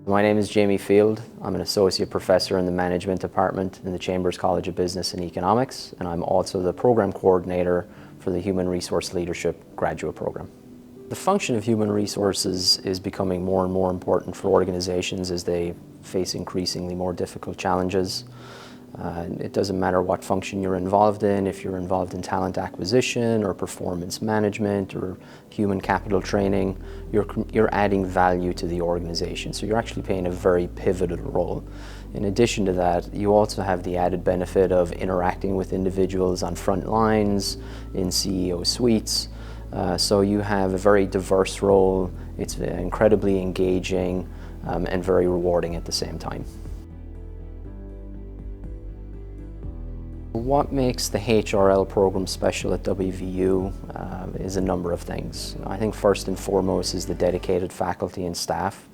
My name is Jamie Field. I'm an associate professor in the management department in the Chambers College of Business and Economics, and I'm also the program coordinator for the Human Resource Leadership graduate program. The function of human resources is becoming more and more important for organizations as they face increasingly more difficult challenges. It doesn't matter what function you're involved in, if you're involved in talent acquisition or performance management or human capital training, you're adding value to the organization. So you're actually playing a very pivotal role. In addition to that, you also have the added benefit of interacting with individuals on front lines, in CEO suites. So you have a very diverse role. It's incredibly engaging and very rewarding at the same time. What makes the HRL program special at WVU is a number of things. I think first and foremost is the dedicated faculty and staff.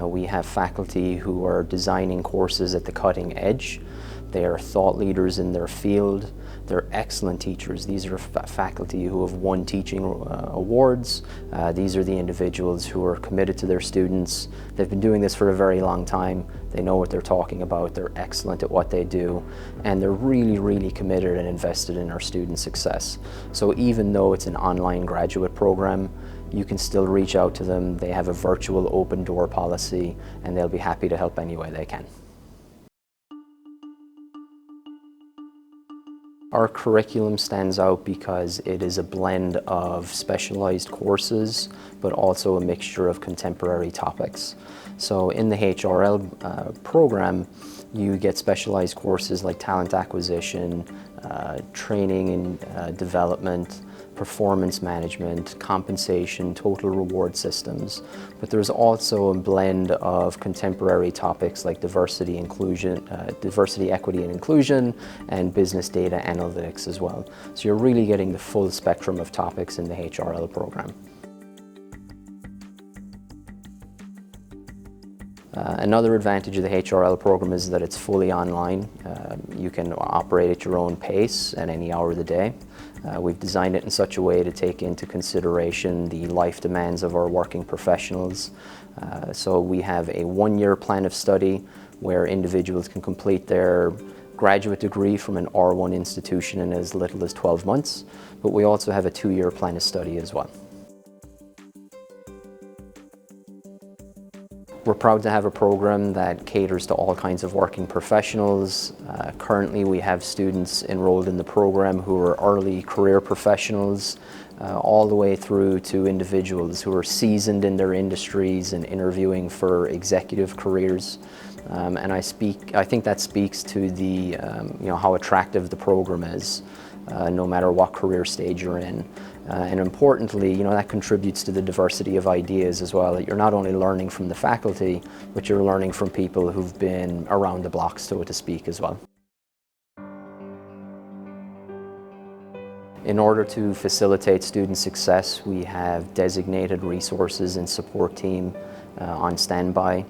We have faculty who are designing courses at the cutting edge. They are thought leaders in their field. They're excellent teachers. These are faculty who have won teaching awards. These are the individuals who are committed to their students. They've been doing this for a very long time. They know what they're talking about. They're excellent at what they do. And they're really, really committed and invested in our student success. So even though it's an online graduate program, you can still reach out to them. They have a virtual open door policy, and they'll be happy to help any way they can. Our curriculum stands out because it is a blend of specialized courses, but also a mixture of contemporary topics. So in the HRL program, you get specialized courses like talent acquisition, training and development, performance management, compensation, total reward systems. But there's also a blend of contemporary topics like diversity, equity and inclusion, and business data analytics as well. So you're really getting the full spectrum of topics in the HRL program. Another advantage of the HRL program is that it's fully online. You can operate at your own pace at any hour of the day. We've designed it in such a way to take into consideration the life demands of our working professionals. So we have a one-year plan of study where individuals can complete their graduate degree from an R1 institution in as little as 12 months, but we also have a two-year plan of study as well. We're proud to have a program that caters to all kinds of working professionals. Currently we have students enrolled in the program who are early career professionals, all the way through to individuals who are seasoned in their industries and interviewing for executive careers. And I think that speaks to the, how attractive the program is, no matter what career stage you're in. And importantly, that contributes to the diversity of ideas as well. That you're not only learning from the faculty, but you're learning from people who've been around the block, so to speak, as well. In order to facilitate student success, we have designated resources and support team on standby.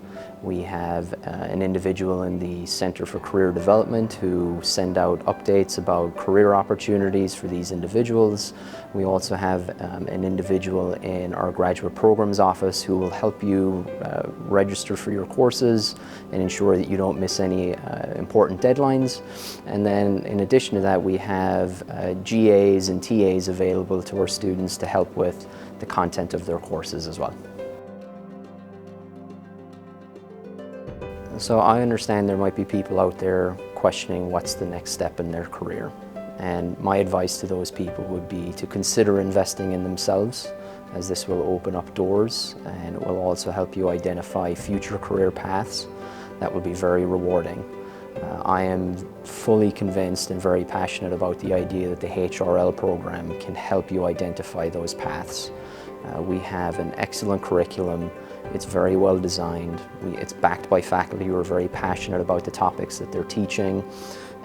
We have an individual in the Center for Career Development who send out updates about career opportunities for these individuals. We also have an individual in our graduate programs office who will help you register for your courses and ensure that you don't miss any important deadlines. And then in addition to that, we have GAs and TAs available to our students to help with the content of their courses as well. So I understand there might be people out there questioning what's the next step in their career. And my advice to those people would be to consider investing in themselves, as this will open up doors and it will also help you identify future career paths that will be very rewarding. I am fully convinced and very passionate about the idea that the HRL program can help you identify those paths. We have an excellent curriculum. It's very well designed. It's backed by faculty who are very passionate about the topics that they're teaching.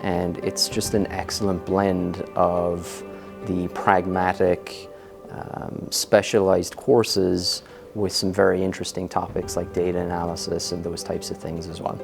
And it's just an excellent blend of the pragmatic, specialized courses with some very interesting topics like data analysis and those types of things as well.